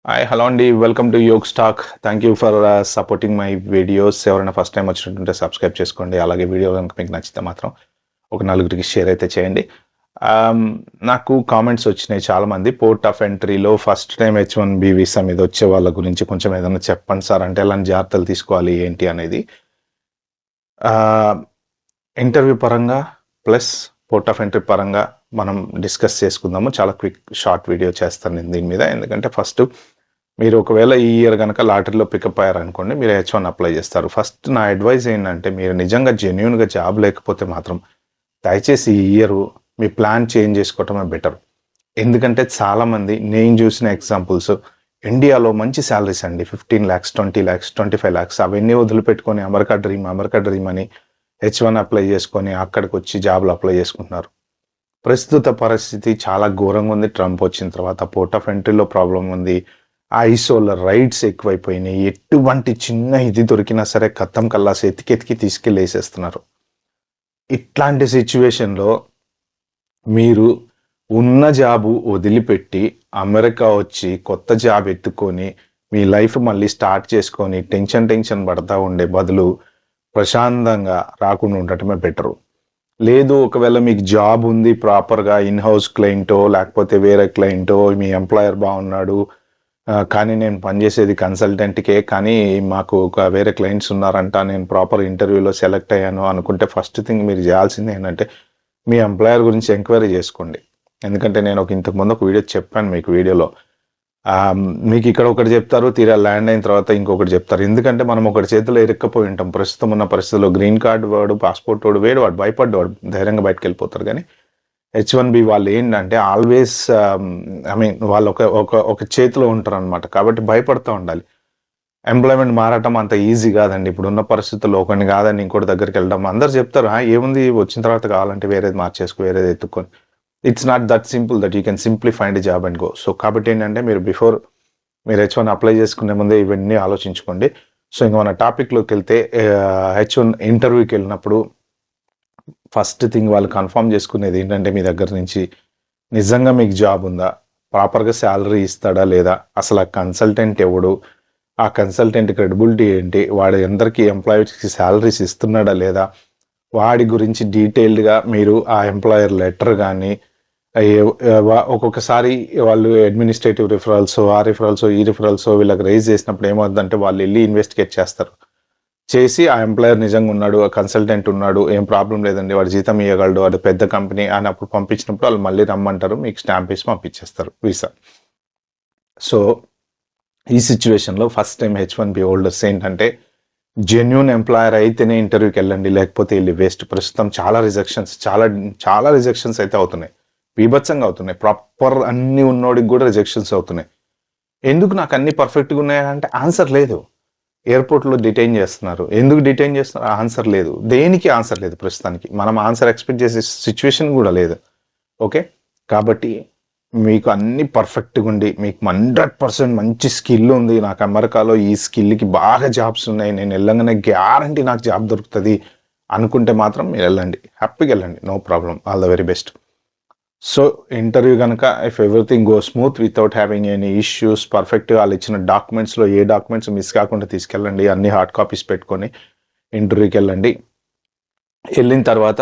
Hi hello అండి, welcome to యోగ్ స్టాక్. Thank you for supporting my videos. ఎవరైనా ఫస్ట్ టైం వచ్చినట్టుంటే సబ్స్క్రైబ్ చేసుకోండి. అలాగే వీడియో కనుక మీకు నచ్చితే మాత్రం ఒక నలుగురికి షేర్ అయితే చేయండి. నాకు కామెంట్స్ వచ్చినాయి చాలామంది, పోర్ట్ ఆఫ్ ఎంట్రీలో ఫస్ట్ టైం H1B వీసా మీద వచ్చే వాళ్ళ గురించి కొంచెం ఏదైనా చెప్పండి సార్ అంటే ఎలాంటి జాగ్రత్తలు తీసుకోవాలి ఏంటి అనేది. ఇంటర్వ్యూ పరంగా ప్లస్ పోర్ట్ ఆఫ్ ఎంట్రీ పరంగా మనం డిస్కస్ చేసుకుందాము. చాలా క్విక్ షార్ట్ వీడియో చేస్తాను నేను దీని మీద. ఎందుకంటే ఫస్ట్ మీరు ఒకవేళ ఈ ఇయర్ కనుక లాటరీలో పికప్ అయ్యారనుకోండి, మీరు H1 అప్లై చేస్తారు. ఫస్ట్ నా అడ్వైజ్ ఏంటంటే, మీరు నిజంగా జెన్యూన్గా జాబ్ లేకపోతే మాత్రం దయచేసి ఈ ఇయర్ మీ ప్లాన్ చేంజ్ చేసుకోవటమే బెటర్. ఎందుకంటే చాలామంది నేను చూసిన ఎగ్జాంపుల్స్ ఇండియాలో మంచి శాలరీస్ అండి, 15 lakhs 20 lakhs 25 lakhs అవన్నీ వదిలిపెట్టుకొని అమెరికా డ్రీమ్ అని H1 అప్లై చేసుకొని అక్కడికి వచ్చి జాబ్లు అప్లై చేసుకుంటున్నారు. ప్రస్తుత పరిస్థితి చాలా ఘోరంగా ఉంది. ట్రంప్ వచ్చిన తర్వాత పోర్ట్ ఆఫ్ ఎంట్రీలో ప్రాబ్లం ఉంది, ఐసోల రైడ్స్ ఎక్కువైపోయినాయి. ఎటువంటి చిన్న ఇది దొరికినా సరే కత్తం కల్లాసి ఎతికెతికి తీసుకెళ్ళి వేసేస్తున్నారు. ఇట్లాంటి సిచ్యువేషన్లో మీరు ఉన్న జాబు వదిలిపెట్టి అమెరికా వచ్చి కొత్త జాబ్ ఎత్తుకొని మీ లైఫ్ మళ్ళీ స్టార్ట్ చేసుకొని టెన్షన్ పడతా ఉండే బదులు ప్రశాంతంగా రాకుండా ఉండటమే బెటరు. లేదు, ఒకవేళ మీకు జాబ్ ఉంది ప్రాపర్గా, ఇన్ హౌస్ క్లయింటో లేకపోతే వేరే క్లయింటో, మీ ఎంప్లాయర్ బాగున్నాడు కానీ నేను పనిచేసేది కన్సల్టెంట్కే, కానీ మాకు ఒక వేరే క్లయింట్స్ ఉన్నారంట, నేను ప్రాపర్ ఇంటర్వ్యూలో సెలెక్ట్ అయ్యాను అనుకుంటే ఫస్ట్ థింగ్ మీరు చేయాల్సింది ఏంటంటే మీ ఎంప్లాయర్ గురించి ఎంక్వైరీ చేసుకోండి. ఎందుకంటే నేను ఇంతకుముందు ఒక వీడియో చెప్పాను మీకు. వీడియోలో మీకు ఇక్కడ ఒకటి చెప్తారు, తీరా ల్యాండ్ అయిన తర్వాత ఇంకొకటి చెప్తారు. ఎందుకంటే మనం ఒకటి చేతిలో ఇరుక్కపోయి ఉంటాం. ప్రస్తుతం ఉన్న పరిస్థితుల్లో గ్రీన్ కార్డు వాడు, పాస్పోర్ట్ వాడు వాడు భయపడ్డాడు, ధైర్యంగా బయటకు వెళ్ళిపోతారు. కానీ H1B వాళ్ళు ఏంటంటే ఆల్వేస్ వాళ్ళు ఒక చేతిలో ఉంటారు అనమాట. కాబట్టి భయపడుతూ ఉండాలి. ఎంప్లాయ్మెంట్ మారటం అంత ఈజీ కాదండి. ఇప్పుడున్న పరిస్థితుల్లో ఒకరిని కాదని ఇంకోటి దగ్గరికి వెళ్ళడం. అందరు చెప్తారు ఏముంది వచ్చిన తర్వాత కావాలంటే వేరేది మార్చేసుకో, వేరేది ఎత్తుక్కొని. It's not that simple that you can simply find a job and go. So కాబట్టి ఏంటంటే మీరు మీరు H1 అప్లై చేసుకునే ముందే ఇవన్నీ ఆలోచించుకోండి. సో ఇంకా మన టాపిక్లోకి వెళ్తే, H1 ఇంటర్వ్యూకి వెళ్ళినప్పుడు ఫస్ట్ థింగ్ వాళ్ళు కన్ఫర్మ్ చేసుకునేది ఏంటంటే మీ దగ్గర నుంచి నిజంగా మీకు జాబ్ ఉందా, ప్రాపర్గా శాలరీ ఇస్తాడా లేదా, అసలు ఆ కన్సల్టెంట్ ఎవడు, ఆ కన్సల్టెంట్ క్రెడిబిలిటీ ఏంటి, వాడు అందరికీ ఎంప్లాయీస్కి శాలరీస్ ఇస్తున్నాడా లేదా, వాడి గురించి డీటెయిల్డ్గా మీరు ఆ ఎంప్లాయర్ లెటర్ కానీ, ఒక్కొక్కసారి వాళ్ళు అడ్మినిస్ట్రేటివ్ రిఫరల్స్, ఆ రిఫరల్స్ ఈ రిఫరల్స్ వీళ్ళకి రైజ్ చేసినప్పుడు ఏమవుతుందంటే వాళ్ళు వెళ్ళి ఇన్వెస్టిగేట్ చేసి ఆ ఎంప్లాయర్ నిజంగా ఉన్నాడు, ఆ కన్సల్టెంట్ ఉన్నాడు, ఏం ప్రాబ్లం లేదండి, వాడు జీతం ఇవ్వగలడు, వాడు పెద్ద కంపెనీ అని అప్పుడు పంపించినప్పుడు వాళ్ళు మళ్ళీ రమ్మంటారు, మీకు స్టాంప్ వేసి పంపించేస్తారు వీసా. సో ఈ సిచ్యువేషన్లో ఫస్ట్ టైం H1B హోల్డర్స్ ఏంటంటే జెన్యూన్ ఎంప్లాయర్ అయితేనే ఇంటర్వ్యూకి వెళ్ళండి, లేకపోతే వెళ్ళి వేస్ట్. ప్రస్తుతం చాలా రిజెక్షన్స్ అయితే అవుతున్నాయి, బీభత్సంగా అవుతున్నాయి. ప్రాపర్ అన్ని ఉన్నోడికి కూడా రిజెక్షన్స్ అవుతున్నాయి. ఎందుకు నాకు అన్ని పర్ఫెక్ట్గా ఉన్నాయంటే ఆన్సర్ లేదు. ఎయిర్పోర్ట్లో డిటైన్ చేస్తున్నారు. ఎందుకు డిటైన్ చేస్తున్నారు? ఆన్సర్ లేదు. దేనికి ఆన్సర్ లేదు ప్రస్తుతానికి. మనం ఆన్సర్ ఎక్స్పెక్ట్ చేసే సిచ్యువేషన్ కూడా లేదు. ఓకే, కాబట్టి మీకు అన్ని పర్ఫెక్ట్గా ఉండి మీకు 100% మంచి స్కిల్ ఉంది, నాకు అమెరికాలో ఈ స్కిల్కి బాగా జాబ్స్ ఉన్నాయి, నేను వెళ్ళగానే గ్యారంటీ నాకు జాబ్ దొరుకుతుంది అనుకుంటే మాత్రం మీరు వెళ్ళండి, హ్యాపీగా వెళ్ళండి, no problem, all the very best. So interview కనుక if everything go smooth without having any issues, పర్ఫెక్ట్గా వాళ్ళు ఇచ్చిన డాక్యుమెంట్స్లో ఏ డాక్యుమెంట్స్ మిస్ కాకుండా తీసుకెళ్ళండి, అన్ని హార్డ్ కాపీస్ పెట్టుకొని ఇంటర్వ్యూకి వెళ్ళండి. వెళ్ళిన తర్వాత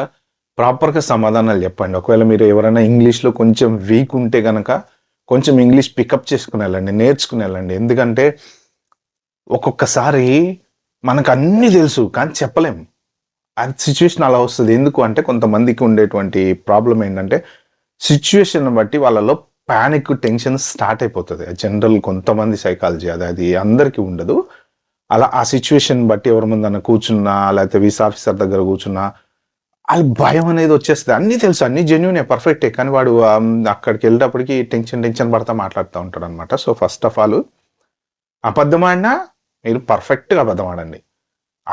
ప్రాపర్గా సమాధానాలు చెప్పండి. ఒకవేళ మీరు ఎవరైనా ఇంగ్లీష్లో కొంచెం వీక్ ఉంటే కనుక కొంచెం ఇంగ్లీష్ పికప్ చేసుకుని వెళ్ళండి, నేర్చుకుని వెళ్ళండి. ఎందుకంటే ఒక్కొక్కసారి మనకు అన్నీ తెలుసు కానీ చెప్పలేము, అది సిచ్యువేషన్ అలా వస్తుంది. ఎందుకు అంటే కొంతమందికి ఉండేటువంటి ప్రాబ్లం ఏంటంటే సిచ్యువేషన్ బట్టి వాళ్ళలో ప్యానిక్, టెన్షన్ స్టార్ట్ అయిపోతుంది. జనరల్ కొంతమంది సైకాలజీ, అది అందరికీ ఉండదు. అలా ఆ సిచ్యువేషన్ బట్టి ఎవరి ముందన్నా కూర్చున్నా లేకపోతే వీసా ఆఫీసర్ దగ్గర కూర్చున్నా వాళ్ళ భయం అనేది వచ్చేస్తుంది. అన్నీ తెలుసు, అన్నీ జెన్యూనే, పర్ఫెక్టే, కానీ వాడు అక్కడికి వెళ్ళేటప్పటికి టెన్షన్ పడతా మాట్లాడుతూ ఉంటాడు అనమాట. సో ఫస్ట్ ఆఫ్ ఆల్ అబద్ధం ఆడినా మీరు పర్ఫెక్ట్గా అబద్ధం ఆడండి.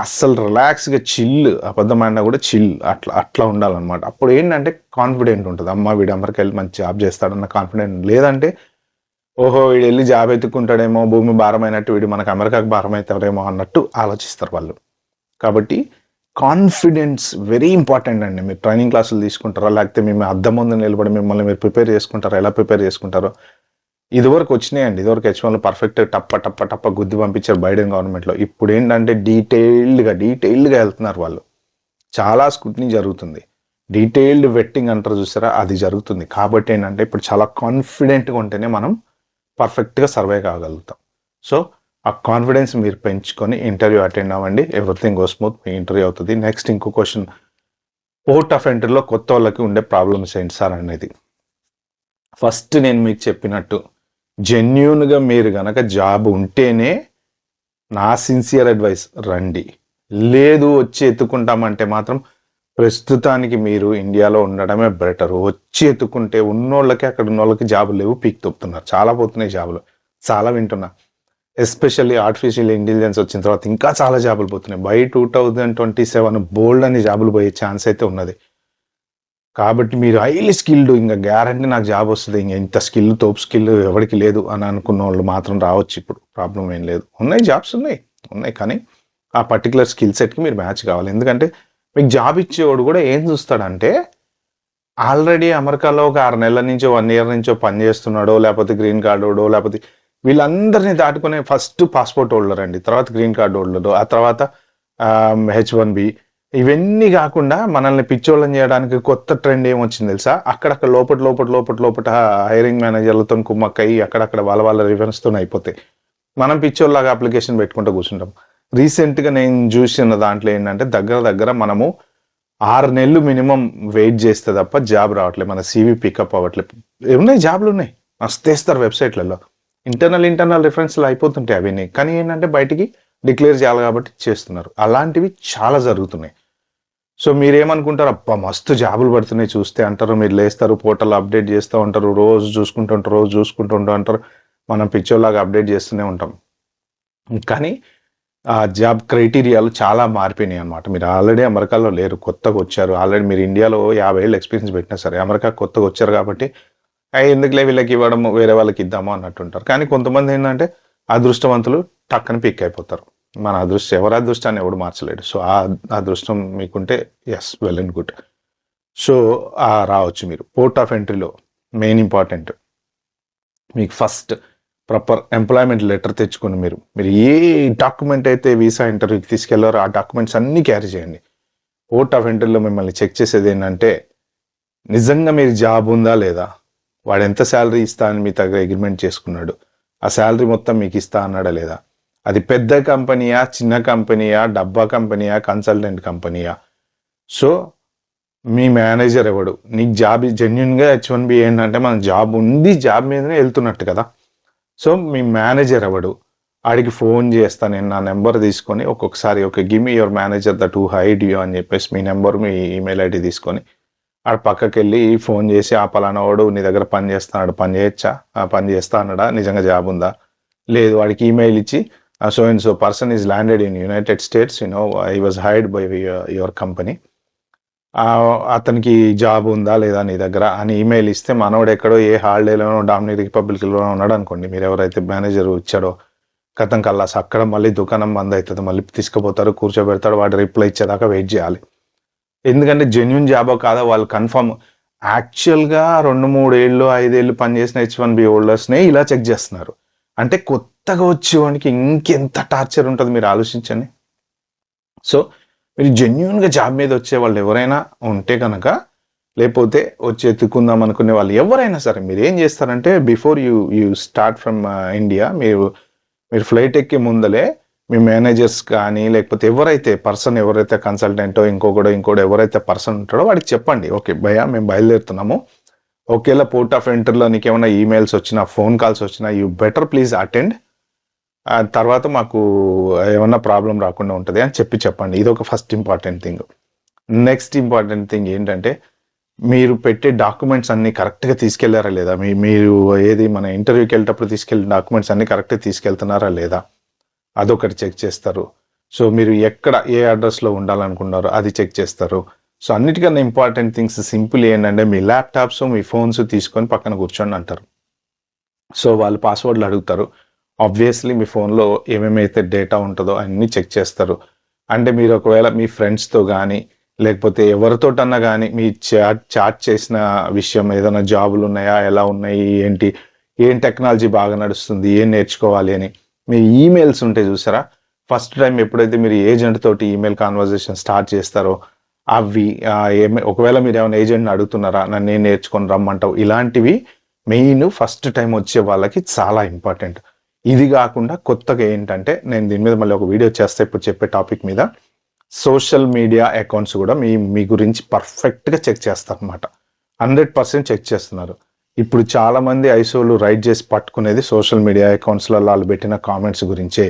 అస్సలు రిలాక్స్గా చిల్, అబద్ధం ఆడినా కూడా చిల్, అట్లా ఉండాలన్నమాట. అప్పుడు ఏంటంటే కాన్ఫిడెంట్ ఉంటుంది. వీడు అమెరికా వెళ్ళి మంచి జాబ్ చేస్తాడన్న కాన్ఫిడెంట్. లేదంటే ఓహో వీడు వెళ్ళి జాబ్ ఎత్తుకుంటాడేమో, భూమి భారమైనట్టు వీడు మనకు అమెరికాకు భారం అవుతాడేమో అన్నట్టు ఆలోచిస్తారు వాళ్ళు. కాబట్టి కాన్ఫిడెన్స్ వెరీ ఇంపార్టెంట్ అండి. మీరు ట్రైనింగ్ క్లాసులు తీసుకుంటారా, లేకపోతే మేము అద్దం ముందు నిలబడి మిమ్మల్ని మీరు ప్రిపేర్ చేసుకుంటారా, ఎలా ప్రిపేర్ చేసుకుంటారో ఇదివరకు వచ్చినాయండి, ఇదివరకు H1లో పర్ఫెక్ట్ టప్ప గుద్ది పంపించారు బైడెన్ గవర్నమెంట్లో. ఇప్పుడు ఏంటంటే డీటెయిల్డ్గా వెళ్తున్నారు వాళ్ళు. చాలా స్క్రూటినీ జరుగుతుంది, డీటెయిల్డ్ వెట్టింగ్ అంటారు చూసారా, అది జరుగుతుంది. కాబట్టి ఏంటంటే ఇప్పుడు చాలా కాన్ఫిడెంట్గా ఉంటేనే మనం పర్ఫెక్ట్గా సర్వే కాగలుగుతాం. సో ఆ కాన్ఫిడెన్స్ మీరు పెంచుకొని ఇంటర్వ్యూ అటెండ్ అవ్వండి, ఎవ్రీథింగ్ గో స్మూత్, మీ ఇంటర్వ్యూ అవుతుంది. నెక్స్ట్ ఇంకో క్వశ్చన్, పోర్ట్ ఆఫ్ ఎంట్రీలో కొత్త వాళ్ళకి ఉండే ప్రాబ్లమ్స్ ఏంటి సార్ అనేది. ఫస్ట్ నేను మీకు చెప్పినట్టు జెన్యూన్గా మీరు గనక జాబ్ ఉంటేనే నా సిన్సియర్ అడ్వైస్ రండి. లేదు వచ్చి ఎత్తుకుంటామంటే మాత్రం ప్రస్తుతానికి మీరు ఇండియాలో ఉండడమే బెటర్. వచ్చి ఎత్తుకుంటే ఉన్నోళ్ళకి అక్కడ ఉన్న వాళ్ళకి జాబులు లేవు, పీక్ తొప్పుతున్నారు. చాలా పోతున్నాయి జాబులు, చాలా వింటున్నా. ఎస్పెషల్లీ ఆర్టిఫిషియల్ ఇంటెలిజెన్స్ వచ్చిన తర్వాత ఇంకా చాలా జాబులు పోతున్నాయి. బై 2027 బోల్డ్ అని జాబులు పోయే ఛాన్స్ అయితే ఉన్నది. కాబట్టి మీరు హైలీ స్కిల్డ్, ఇంకా గ్యారంటీ నాకు జాబ్ వస్తుంది, ఇంకా ఇంత స్కిల్ తోపు స్కిల్ ఎవరికి లేదు అని అనుకున్న వాళ్ళు మాత్రం రావచ్చు. ఇప్పుడు ప్రాబ్లం ఏం లేదు, ఉన్నాయి జాబ్స్ ఉన్నాయి కానీ ఆ పర్టికులర్ స్కిల్ సెట్కి మీరు మ్యాచ్ కావాలి. ఎందుకంటే మీకు జాబ్ ఇచ్చేవాడు కూడా ఏం చూస్తాడంటే ఆల్రెడీ అమెరికాలో ఒక 6 నెలల నుంచో 1 ఇయర్ నుంచో పని చేస్తున్నాడో, లేకపోతే గ్రీన్ కార్డ్ హోల్డో, లేకపోతే వీళ్ళందరినీ దాటుకునే ఫస్ట్ పాస్పోర్ట్ హోల్డర్ అండి, తర్వాత గ్రీన్ కార్డ్ హోల్డర్, ఆ తర్వాత H1B. ఇవన్నీ కాకుండా మనల్ని పిచ్చోళ్ళని చేయడానికి కొత్త ట్రెండ్ ఏమొచ్చింది తెలుసా, అక్కడక్కడ లోపల హైరింగ్ మేనేజర్లతో కుమ్మక్కయి అక్కడక్కడ వాళ్ళ రిఫరెన్స్తో అయిపోతాయి. మనం పిచ్చోళ్ళలాగా అప్లికేషన్ పెట్టుకుంటూ కూర్చుంటాం. రీసెంట్గా నేను చూసిన దాంట్లో ఏంటంటే దగ్గర మనము 6 నెలలు మినిమం వెయిట్ చేస్తే తప్ప జాబ్ రావట్లేదు, మన CV పికప్ అవ్వట్లేదు. ఉన్నాయి జాబ్లు ఉన్నాయి, మస్తేస్తారు వెబ్సైట్లలో, ఇంటర్నల్ రిఫరెన్స్లు అయిపోతుంటాయి అవన్నీ. కానీ ఏంటంటే బయటికి డిక్లేర్ చేయాలి కాబట్టి చేస్తున్నారు. అలాంటివి చాలా జరుగుతున్నాయి. సో మీరేమనుకుంటారు, అబ్బా మస్తు జాబులు పడుతున్నాయి చూస్తే అంటారు, మీరు లేస్తారు పోర్టల్ అప్డేట్ చేస్తూ ఉంటారు, రోజు చూసుకుంటూ అంటారు, మనం పిచ్చోళ్ళలాగా అప్డేట్ చేస్తూనే ఉంటాం. కానీ ఆ జాబ్ క్రైటీరియాలు చాలా మారిపోయినాయి అనమాట. మీరు ఆల్రెడీ అమెరికాలో లేరు, కొత్తగా వచ్చారు. ఆల్రెడీ మీరు ఇండియాలో 50 ఏళ్ళు ఎక్స్పీరియన్స్ పెట్టినా సరే అమెరికా కొత్తగా వచ్చారు కాబట్టి ఎందుకులే వీళ్ళకి ఇవ్వడం, వేరే వాళ్ళకి ఇద్దాము అన్నట్టుంటారు. కానీ కొంతమంది ఏంటంటే అదృష్టవంతులు టక్కన పిక్ అయిపోతారు. మన అదృష్టం, ఎవరి అదృష్టాన్ని ఎవడు మార్చలేడు. సో ఆ అదృష్టం మీకుంటే yes, well and good. So రావచ్చు మీరు. పోర్ట్ ఆఫ్ ఎంట్రీలో మెయిన్ ఇంపార్టెంట్, మీకు ఫస్ట్ ప్రాపర్ ఎంప్లాయ్మెంట్ లెటర్ తెచ్చుకుని మీరు ఏ డాక్యుమెంట్ అయితే వీసా ఇంటర్వ్యూకి తీసుకెళ్లారో ఆ డాక్యుమెంట్స్ అన్నీ క్యారీ చేయండి. పోర్ట్ ఆఫ్ ఎంట్రీలో మిమ్మల్ని చెక్ చేసేది ఏంటంటే నిజంగా మీరు జాబ్ ఉందా లేదా, వాడు ఎంత శాలరీ ఇస్తా అని మీ దగ్గర అగ్రిమెంట్ చేసుకున్నాడు, ఆ శాలరీ మొత్తం మీకు ఇస్తా అన్నాడా లేదా, అది పెద్ద కంపెనీయా, చిన్న కంపెనీయా, డబ్బా కంపెనీయా, కన్సల్టెంట్ కంపెనీయా. సో మీ మేనేజర్ ఎవడు, నీకు జాబ్ జెన్యున్గా H1B ఏంటంటే మన జాబ్ ఉంది, జాబ్ మీదనే వెళ్తున్నట్టు కదా. సో మీ మేనేజర్ ఎవడు, ఆడికి ఫోన్ చేస్తా నేను, నా నెంబర్ తీసుకొని ఒక్కొక్కసారి give me your manager that who hide you అని చెప్పేసి మీ నెంబర్, మీ ఈమెయిల్ ID తీసుకొని ఆడ పక్కకి వెళ్ళి ఫోన్ చేసి, ఆ పలానా వాడు నీ దగ్గర పని చేస్తున్నాడు, పని చేయొచ్చా, పని చేస్తా అన్నాడా, నిజంగా జాబ్ ఉందా, లేదు వాడికి ఈమెయిల్ ఇచ్చి so and so person is landed in United states, I was hired by your company, అతనికి జాబ్ ఉందా లేదా నీ దగ్గర అని ఈమెయిల్ ఇస్తే, మనోడు ఎక్కడో ఏ హాలిడేలోనో డామినిక్ రిపబ్లిక్లోనో ఉన్నాడు అనుకోండి, మీరు ఎవరైతే మేనేజర్ ఇచ్చాడో కథం కల్లాస్, అక్కడ మళ్ళీ దుకాణం బంద్ అవుతుంది, మళ్ళీ తీసుకుపోతారు, కూర్చోబెడతాడు, వాడు రిప్లై ఇచ్చేదాకా వెయిట్ చేయాలి. ఎందుకంటే జెన్యున్ జాబో కాదా వాళ్ళు కన్ఫర్మ్. యాక్చువల్గా 2-3 ఏళ్ళు 5 ఏళ్ళు పనిచేసిన H1B హోల్డర్స్నే ఇలా చెక్ చేస్తున్నారు అంటే కొత్తగా వచ్చేవాడికి ఇంకెంత టార్చర్ ఉంటుంది మీరు ఆలోచించండి. సో మీరు జెన్యున్గా జాబ్ మీద వచ్చే వాళ్ళు ఎవరైనా ఉంటే కనుక, లేకపోతే వచ్చి ఎత్తుకుందాం అనుకునే వాళ్ళు ఎవరైనా సరే, మీరు ఏం చేస్తారంటే before you start from India, మీరు ఫ్లైట్ ఎక్కే ముందలే మీ మేనేజర్స్ కానీ, లేకపోతే ఎవరైతే కన్సల్టెంటో ఇంకోటి ఎవరైతే పర్సన్ ఉంటాడో వాడికి చెప్పండి, ఓకే భయ్యా మేము బయలుదేరుతున్నాము, ఒకేలా పోర్ట్ ఆఫ్ ఎంట్రీలో నీకు ఏమైనా ఈమెయిల్స్ వచ్చినా, ఫోన్ కాల్స్ వచ్చినా, యూ బెటర్ ప్లీజ్ అటెండ్, తర్వాత మాకు ఏమన్నా ప్రాబ్లం రాకుండా ఉంటుంది అని చెప్పండి. ఇది ఒక first important thing. Next important thing ఏంటంటే మీరు పెట్టే డాక్యుమెంట్స్ అన్నీ కరెక్ట్గా తీసుకెళ్లారా లేదా, మీరు మన ఇంటర్వ్యూకి వెళ్ళేటప్పుడు తీసుకెళ్ళిన డాక్యుమెంట్స్ అన్నీ కరెక్ట్గా తీసుకెళ్తున్నారా లేదా, అదొకటి చెక్ చేస్తారు. సో మీరు ఎక్కడ ఏ అడ్రస్లో ఉండాలనుకున్నారో అది చెక్ చేస్తారు. సో అన్నిటికన్నా ఇంపార్టెంట్ థింగ్స్ సింపుల్ ఏంటంటే మీ ల్యాప్టాప్స్, మీ ఫోన్స్ తీసుకొని పక్కన కూర్చోండి అంటారు. సో వాళ్ళు పాస్వర్డ్లు అడుగుతారు. ఆబ్వియస్లీ మీ ఫోన్లో ఏమేమైతే డేటా ఉంటుందో అన్నీ చెక్ చేస్తారు. అంటే మీరు ఒకవేళ మీ ఫ్రెండ్స్తో కానీ, లేకపోతే ఎవరితోటన్నా కానీ మీ చాట్ చేసిన విషయం, ఏదైనా జాబులు ఉన్నాయా, ఎలా ఉన్నాయి ఏంటి, ఏం టెక్నాలజీ బాగా నడుస్తుంది, ఏం నేర్చుకోవాలి అని. మీ ఈమెయిల్స్ ఉంటే చూసారా, ఫస్ట్ టైం ఎప్పుడైతే మీరు ఏజెంట్ తోటి ఈమెయిల్ కాన్వర్జేషన్ స్టార్ట్ చేస్తారో అవి ఒకవేళ మీరు ఏమైనా ఏజెంట్ని అడుగుతున్నారా, నన్ను ఏం నేర్చుకొని రమ్మంటావు, ఇలాంటివి మెయిన్ ఫస్ట్ టైం వచ్చే వాళ్ళకి చాలా ఇంపార్టెంట్. ఇది కాకుండా కొత్తగా ఏంటంటే, నేను దీని మీద మళ్ళీ ఒక వీడియో చేస్తే ఇప్పుడు చెప్పే టాపిక్ మీద, సోషల్ మీడియా అకౌంట్స్ కూడా మీ గురించి పర్ఫెక్ట్గా చెక్ చేస్తారు అనమాట. 100% చెక్ చేస్తున్నారు. ఇప్పుడు చాలా మంది ఐసోలు రైట్ చేసి పట్టుకునేది సోషల్ మీడియా అకౌంట్స్లలో వాళ్ళు పెట్టిన కామెంట్స్ గురించే.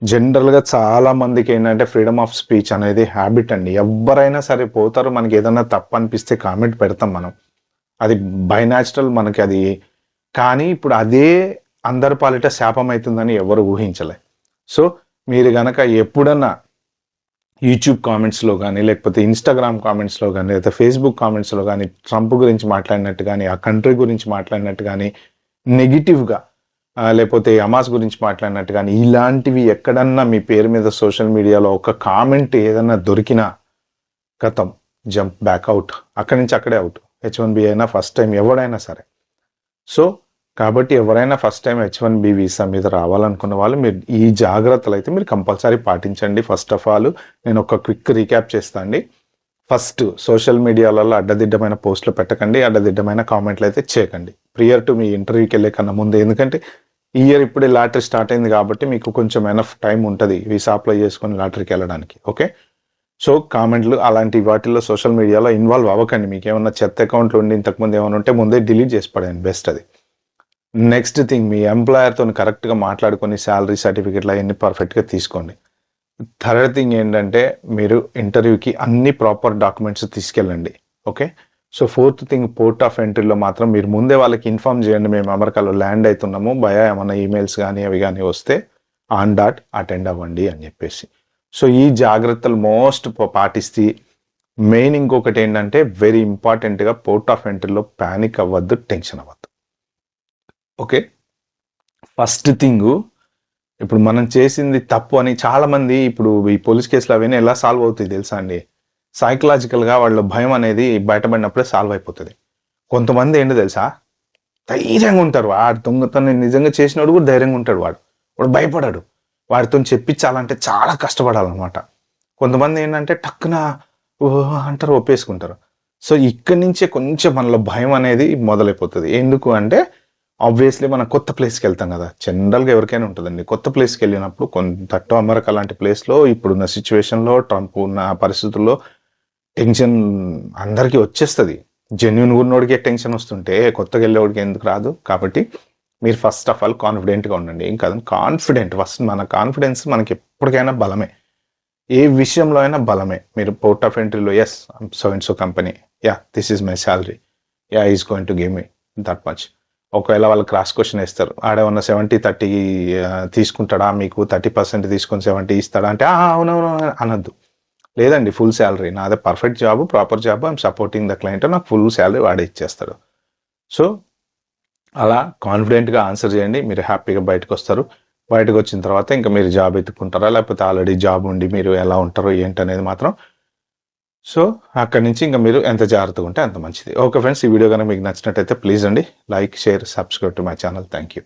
జనరల్గా చాలా మందికి ఏంటంటే ఫ్రీడమ్ ఆఫ్ స్పీచ్ అనేది హ్యాబిట్ అండి. ఎవరైనా సరే పోతారు, మనకి ఏదైనా తప్పు అనిపిస్తే కామెంట్ పెడతాం మనం, అది బై న్యాచురల్ మనకి అది. కానీ ఇప్పుడు అదే అందరి పాలిట శాపం అవుతుందని ఎవరు ఊహించలే. సో మీరు గనక ఎప్పుడన్నా యూట్యూబ్ కామెంట్స్లో కానీ, లేకపోతే ఇన్స్టాగ్రామ్ కామెంట్స్లో కానీ, లేకపోతే ఫేస్బుక్ కామెంట్స్లో కానీ ట్రంప్ గురించి మాట్లాడినట్టు కానీ, ఆ కంట్రీ గురించి మాట్లాడినట్టు కానీ, నెగిటివ్గా లేకపోతే హమాస్ గురించి మాట్లాడినట్టు కానీ, ఇలాంటివి ఎక్కడన్నా మీ పేరు మీద సోషల్ మీడియాలో ఒక కామెంట్ ఏదన్నా దొరికినా కథం, జంప్ బ్యాక్ అవుట్, అక్కడి నుంచి అక్కడే అవుట్. H1B అయినా ఫస్ట్ టైం ఎవడైనా సరే. సో కాబట్టి ఎవరైనా ఫస్ట్ టైం H1B వీసా మీద రావాలనుకున్న వాళ్ళు మీరు ఈ జాగ్రత్తలు అయితే మీరు కంపల్సరీ పాటించండి. ఫస్ట్ ఆఫ్ ఆల్ నేను ఒక క్విక్ రీక్యాప్ చేస్తాను అండి. ఫస్ట్, సోషల్ మీడియాలలో అడ్డదిడ్డమైన పోస్టులు పెట్టకండి, అడ్డదిడ్డమైన కామెంట్లు అయితే చేయకండి ప్రియర్ టు మీ ఇంటర్వ్యూకి వెళ్ళే కన్నా ముందు. ఎందుకంటే ఈ ఇయర్ ఇప్పుడే లాటరీ స్టార్ట్ అయింది కాబట్టి మీకు కొంచెం ఎనఫ్ టైం ఉంటుంది వీసా అప్లై చేసుకొని లాటరీకి వెళ్ళడానికి. ఓకే, సో కామెంట్లు అలాంటి వాటిల్లో సోషల్ మీడియాలో ఇన్వాల్వ్ అవ్వకండి. మీకు ఏమన్నా చెత్త అకౌంట్లు ఉండి ఇంతకుముందు ఏమైనా ఉంటే ముందే డిలీట్ చేసి పడండి, బెస్ట్ అది. నెక్స్ట్ థింగ్, మీ ఎంప్లాయర్తో కరెక్ట్గా మాట్లాడుకొని శాలరీ సర్టిఫికెట్లు అవన్నీ పర్ఫెక్ట్గా తీసుకోండి. థర్డ్ థింగ్ ఏంటంటే, మీరు ఇంటర్వ్యూకి అన్ని ప్రాపర్ డాక్యుమెంట్స్ తీసుకెళ్ళండి. Okay, so fourth thing, port of ఎంట్రీలో మాత్రం మీరు ముందే వాళ్ళకి ఇన్ఫార్మ్ చేయండి, మేము అమెరికాలో ల్యాండ్ అవుతున్నాము, భయ ఏమన్నా ఈమెయిల్స్ కానీ అవి కానీ వస్తే ఆన్ డాట్ అటెండ్ అవ్వండి అని చెప్పేసి. సో ఈ జాగ్రత్తలు మోస్ట్ పాటిస్తే మెయిన్ ఇంకొకటి ఏంటంటే వెరీ ఇంపార్టెంట్గా పోర్ట్ ఆఫ్ ఎంట్రీలో ప్యానిక్ అవ్వద్దు, టెన్షన్ అవ్వద్దు. ఓకే, ఫస్ట్ థింగ్, ఇప్పుడు మనం చేసింది తప్పు అని చాలామంది ఇప్పుడు ఈ పోలీస్ కేసులు అవన్నీ ఎలా సాల్వ్ అవుతాయి తెలుసా అండి? సైకలాజికల్గా వాళ్ళ భయం అనేది బయటపడినప్పుడే సాల్వ్ అయిపోతుంది. కొంతమంది ఏంటో తెలుసా, ధైర్యంగా ఉంటారు, వాడు దొంగతనం నిజంగా చేసినోడు కూడా ధైర్యంగా ఉంటాడు, వాడు భయపడాడు, వాడితో చెప్పించాలంటే చాలా కష్టపడాలన్నమాట. కొంతమంది ఏంటంటే టక్కున అంటారు, ఒప్పేసుకుంటారు. సో ఇక్కడి నుంచే కొంచెం మనలో భయం అనేది మొదలైపోతుంది. ఎందుకు అంటే ఆబ్వియస్లీ మనం కొత్త ప్లేస్కి వెళ్తాం కదా, జనరల్గా ఎవరికైనా ఉంటుందండి. కొత్త ప్లేస్కి వెళ్ళినప్పుడు కొంత అమెరికా లాంటి ప్లేస్లో ఇప్పుడున్న సిచ్యువేషన్లో ట్రంప్ ఉన్న పరిస్థితుల్లో టెన్షన్ అందరికీ వచ్చేస్తుంది. జెన్యున్ ఉన్నోడికే టెన్షన్ వస్తుంటే కొత్తగా వెళ్ళేవాడికి ఎందుకు రాదు? కాబట్టి మీరు ఫస్ట్ ఆఫ్ ఆల్ కాన్ఫిడెంట్గా ఉండండి. ఏం కాదు, కాన్ఫిడెంట్ ఫస్ట్. మన కాన్ఫిడెన్స్ మనకి ఎప్పటికైనా బలమే, ఏ విషయంలో అయినా బలమే. మీరు పోర్ట్ ఆఫ్ ఎంట్రీలో ఎస్ so and so company, yeah this is my salary, yeah is going to give me that much. ఒకవేళ వాళ్ళు క్రాస్ క్వశ్చన్ వేస్తారు, ఆడేమన్నా 70-30 తీసుకుంటాడా, మీకు 30% తీసుకొని 70 ఇస్తాడా అంటే అవునవును అనొద్దు. లేదండి, ఫుల్ శాలరీ, నాదే perfect job, proper job, I'm supporting the client, నాకు ఫుల్ శాలరీ వాడే ఇచ్చేస్తాడు. సో అలా కాన్ఫిడెంట్గా ఆన్సర్ చేయండి, మీరు హ్యాపీగా బయటకు వస్తారు. బయటకు వచ్చిన తర్వాత ఇంకా మీరు జాబ్ ఎత్తుకుంటారా, లేకపోతే ఆల్రెడీ జాబ్ ఉండి మీరు ఎలా ఉంటారో ఏంటనేది మాత్రం. సో అక్కడి నుంచి ఇంకా మీరు ఎంత జాగ్రత్తగా ఉంటే అంత మంచిది. ఓకే ఫ్రెండ్స్, ఈ వీడియో కనుక మీకు నచ్చినట్టయితే ప్లీజ్ అండి like, share, subscribe to my channel. Thank you.